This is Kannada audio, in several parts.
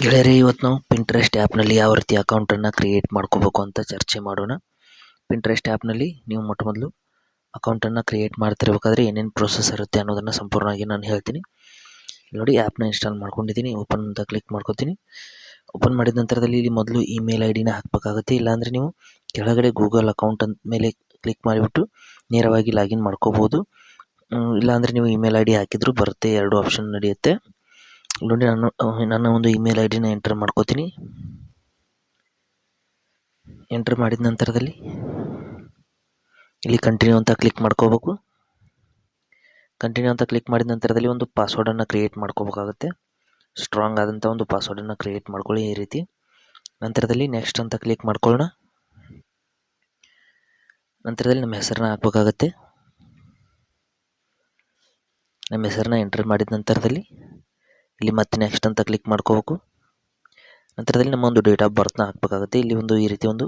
ಗೆಳೆಯರೇ, ಇವತ್ತು ನಾವು ಪಿಂಟ್ರೆಸ್ಟ್ ಆ್ಯಪ್ನಲ್ಲಿ ಯಾವ ರೀತಿ ಅಕೌಂಟನ್ನು ಕ್ರಿಯೇಟ್ ಮಾಡ್ಕೋಬೇಕು ಅಂತ ಚರ್ಚೆ ಮಾಡೋಣ. ಪಿಂಟ್ರೆಸ್ಟ್ ಆ್ಯಪ್ನಲ್ಲಿ ನೀವು ಮೊಟ್ಟ ಮೊದಲು ಅಕೌಂಟನ್ನು ಕ್ರಿಯೇಟ್ ಮಾಡ್ತಿರ್ಬೇಕಾದ್ರೆ ಏನೇನು ಪ್ರೊಸೆಸ್ ಇರುತ್ತೆ ಅನ್ನೋದನ್ನು ಸಂಪೂರ್ಣವಾಗಿ ನಾನು ಹೇಳ್ತೀನಿ. ನೋಡಿ, ಆ್ಯಪ್ನ ಇನ್ಸ್ಟಾಲ್ ಮಾಡ್ಕೊಂಡಿದ್ದೀನಿ. ಓಪನ್ ಅಂತ ಕ್ಲಿಕ್ ಮಾಡ್ಕೊತೀನಿ. ಓಪನ್ ಮಾಡಿದ ನಂತರದಲ್ಲಿ ಇಲ್ಲಿ ಮೊದಲು ಇಮೇಲ್ ಐ ಡಿನ ಹಾಕಬೇಕಾಗುತ್ತೆ. ಇಲ್ಲಾಂದರೆ ನೀವು ಕೆಳಗಡೆ ಗೂಗಲ್ ಅಕೌಂಟ್ ಅಂತ ಮೇಲೆ ಕ್ಲಿಕ್ ಮಾಡಿಬಿಟ್ಟು ನೇರವಾಗಿ ಲಾಗಿನ್ ಮಾಡ್ಕೋಬೋದು. ಇಲ್ಲಾಂದರೆ ನೀವು ಇಮೇಲ್ ಐ ಡಿ ಹಾಕಿದರೂ ಬರುತ್ತೆ. ಎರಡು ಆಪ್ಷನ್ ನಡೆಯುತ್ತೆ. ನೋಡಿ, ನನ್ನ ಒಂದು ಇಮೇಲ್ ಐ ಡಿನ ಎಂಟರ್ ಮಾಡ್ಕೋತೀನಿ. ಎಂಟರ್ ಮಾಡಿದ ನಂತರದಲ್ಲಿ ಇಲ್ಲಿ ಕಂಟಿನ್ಯೂ ಅಂತ ಕ್ಲಿಕ್ ಮಾಡ್ಕೋಬೇಕು. ಕಂಟಿನ್ಯೂ ಅಂತ ಕ್ಲಿಕ್ ಮಾಡಿದ ನಂತರದಲ್ಲಿ ಒಂದು ಪಾಸ್ವರ್ಡನ್ನು ಕ್ರಿಯೇಟ್ ಮಾಡ್ಕೋಬೇಕಾಗುತ್ತೆ. ಸ್ಟ್ರಾಂಗ್ ಆದಂಥ ಒಂದು ಪಾಸ್ವರ್ಡನ್ನು ಕ್ರಿಯೇಟ್ ಮಾಡ್ಕೊಳ್ಳಿ ಈ ರೀತಿ. ನಂತರದಲ್ಲಿ ನೆಕ್ಸ್ಟ್ ಅಂತ ಕ್ಲಿಕ್ ಮಾಡ್ಕೊಳ್ಳೋಣ. ನಂತರದಲ್ಲಿ ನಮ್ಮ ಹೆಸರನ್ನ ಹಾಕಬೇಕಾಗತ್ತೆ. ನಮ್ಮ ಹೆಸರನ್ನ ಎಂಟರ್ ಮಾಡಿದ ನಂತರದಲ್ಲಿ ಇಲ್ಲಿ ಮತ್ತೆ ನೆಕ್ಸ್ಟ್ ಅಂತ ಕ್ಲಿಕ್ ಮಾಡ್ಕೋಬೇಕು. ನಂತರದಲ್ಲಿ ನಮ್ಮ ಒಂದು ಡೇಟ್ ಆಫ್ ಬರ್ತ್ನ ಹಾಕಬೇಕಾಗುತ್ತೆ. ಇಲ್ಲಿ ಈ ರೀತಿ ಒಂದು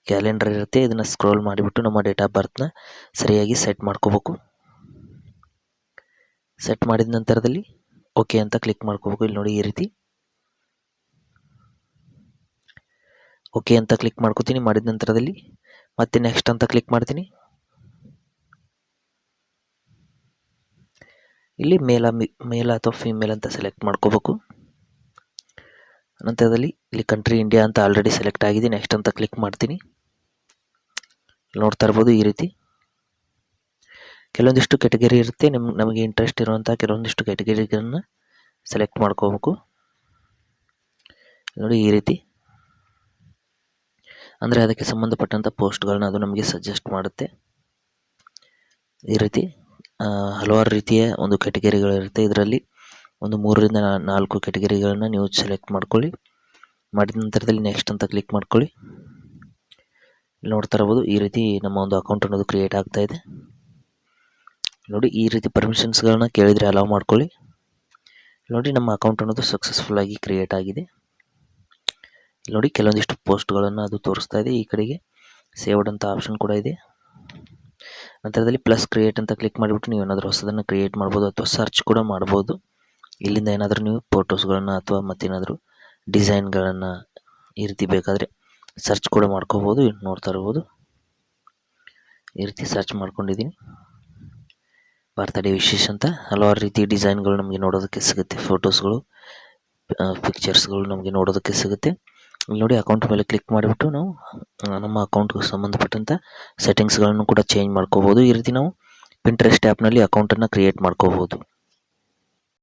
ಕ್ಯಾಲೆಂಡರ್ ಇರುತ್ತೆ. ಇದನ್ನು ಸ್ಕ್ರೋಲ್ ಮಾಡಿಬಿಟ್ಟು ನಮ್ಮ ಡೇಟ್ ಆಫ್ ಬರ್ತ್ನ ಸರಿಯಾಗಿ ಸೆಟ್ ಮಾಡ್ಕೋಬೇಕು. ಸೆಟ್ ಮಾಡಿದ ನಂತರದಲ್ಲಿ ಓಕೆ ಅಂತ ಕ್ಲಿಕ್ ಮಾಡ್ಕೋಬೇಕು. ಇಲ್ಲಿ ನೋಡಿ, ಈ ರೀತಿ ಓಕೆ ಅಂತ ಕ್ಲಿಕ್ ಮಾಡ್ಕೋತೀನಿ. ಮಾಡಿದ ನಂತರದಲ್ಲಿ ಮತ್ತೆ ನೆಕ್ಸ್ಟ್ ಅಂತ ಕ್ಲಿಕ್ ಮಾಡ್ತೀನಿ. ಇಲ್ಲಿ ಮೇಲ್ ಅಥವಾ ಫಿಮೇಲ್ ಅಂತ ಸೆಲೆಕ್ಟ್ ಮಾಡ್ಕೋಬೇಕು. ನಂತರದಲ್ಲಿ ಇಲ್ಲಿ ಕಂಟ್ರಿ ಇಂಡಿಯಾ ಅಂತ ಆಲ್ರೆಡಿ ಸೆಲೆಕ್ಟ್ ಆಗಿದೆ. ನೆಕ್ಸ್ಟ್ ಅಂತ ಕ್ಲಿಕ್ ಮಾಡ್ತೀನಿ. ನೋಡ್ತಾ ಇರ್ಬೋದು, ಈ ರೀತಿ ಕೆಲವೊಂದಿಷ್ಟು ಕೆಟಗರಿ ಇರುತ್ತೆ. ನಮಗೆ ಇಂಟ್ರೆಸ್ಟ್ ಇರುವಂಥ ಕೆಲವೊಂದಿಷ್ಟು ಕೆಟಗರಿಗಳನ್ನು ಸೆಲೆಕ್ಟ್ ಮಾಡ್ಕೋಬೇಕು. ನೋಡಿ, ಈ ರೀತಿ ಅಂದರೆ ಅದಕ್ಕೆ ಸಂಬಂಧಪಟ್ಟಂಥ ಪೋಸ್ಟ್ಗಳನ್ನ ಅದು ನಮಗೆ ಸಜೆಸ್ಟ್ ಮಾಡುತ್ತೆ. ಈ ರೀತಿ ಹಲವಾರು ರೀತಿಯ ಒಂದು ಕೆಟಗರಿಗಳಿರುತ್ತೆ. ಇದರಲ್ಲಿ ಒಂದು 3ರಿಂದ 4 ಕೆಟಗರಿಗಳನ್ನ ನೀವು ಸೆಲೆಕ್ಟ್ ಮಾಡ್ಕೊಳ್ಳಿ. ಮಾಡಿದ ನಂತರದಲ್ಲಿ ನೆಕ್ಸ್ಟ್ ಅಂತ ಕ್ಲಿಕ್ ಮಾಡ್ಕೊಳ್ಳಿ. ನೋಡ್ತಾ ಇರ್ಬೋದು, ಈ ರೀತಿ ನಮ್ಮ ಒಂದು ಅಕೌಂಟ್ ಅನ್ನೋದು ಕ್ರಿಯೇಟ್ ಆಗ್ತಾ ಇದೆ. ನೋಡಿ, ಈ ರೀತಿ ಪರ್ಮಿಷನ್ಸ್ಗಳನ್ನ ಕೇಳಿದರೆ ಅಲೌ ಮಾಡ್ಕೊಳ್ಳಿ. ನೋಡಿ, ನಮ್ಮ ಅಕೌಂಟ್ ಅನ್ನೋದು ಸಕ್ಸಸ್ಫುಲ್ ಆಗಿ ಕ್ರಿಯೇಟ್ ಆಗಿದೆ. ನೋಡಿ, ಕೆಲವೊಂದಿಷ್ಟು ಪೋಸ್ಟ್ಗಳನ್ನು ಅದು ತೋರಿಸ್ತಾ ಇದೆ. ಈ ಕಡೆಗೆ ಸೇವ್ಡ್ ಅಂತ ಆಪ್ಷನ್ ಕೂಡ ಇದೆ. ನಂತರದಲ್ಲಿ ಪ್ಲಸ್ ಕ್ರಿಯೇಟ್ ಅಂತ ಕ್ಲಿಕ್ ಮಾಡಿಬಿಟ್ಟು ನೀವು ಏನಾದರೂ ಹೊಸದನ್ನು ಕ್ರಿಯೇಟ್ ಮಾಡ್ಬೋದು ಅಥವಾ ಸರ್ಚ್ ಕೂಡ ಮಾಡ್ಬೋದು. ಇಲ್ಲಿಂದ ಏನಾದರೂ ನೀವು ಫೋಟೋಸ್ಗಳನ್ನು ಅಥವಾ ಮತ್ತೇನಾದರೂ ಡಿಸೈನ್ಗಳನ್ನು ಈ ರೀತಿ ಬೇಕಾದರೆ ಸರ್ಚ್ ಕೂಡ ಮಾಡ್ಕೋಬೋದು. ನೋಡ್ತಾ ಇರ್ಬೋದು, ಈ ರೀತಿ ಸರ್ಚ್ ಮಾಡ್ಕೊಂಡಿದ್ದೀನಿ. ಬರ್ತ್ಡೇ ವಿಶೇಷ ಅಂತ ಹಲವಾರು ರೀತಿ ಡಿಸೈನ್ಗಳು ನಮಗೆ ನೋಡೋದಕ್ಕೆ ಸಿಗುತ್ತೆ. ಫೋಟೋಸ್ಗಳು, ಪಿಕ್ಚರ್ಸ್ಗಳು ನಮಗೆ ನೋಡೋದಕ್ಕೆ ಸಿಗುತ್ತೆ. ಇಲ್ಲಿ ನೋಡಿ, ಅಕೌಂಟ್ ಮೇಲೆ ಕ್ಲಿಕ್ ಮಾಡಿಬಿಟ್ಟು ನಾವು ನಮ್ಮ ಅಕೌಂಟ್ಗೆ ಸಂಬಂಧಪಟ್ಟಂಥ ಸೆಟ್ಟಿಂಗ್ಸ್ಗಳನ್ನು ಕೂಡ ಚೇಂಜ್ ಮಾಡ್ಕೋಬೋದು. ಈ ರೀತಿ ನಾವು ಪಿಂಟ್ರೆಸ್ಟ್ ಆ್ಯಪ್ನಲ್ಲಿ ಅಕೌಂಟನ್ನು ಕ್ರಿಯೇಟ್ ಮಾಡ್ಕೋಬೋದು.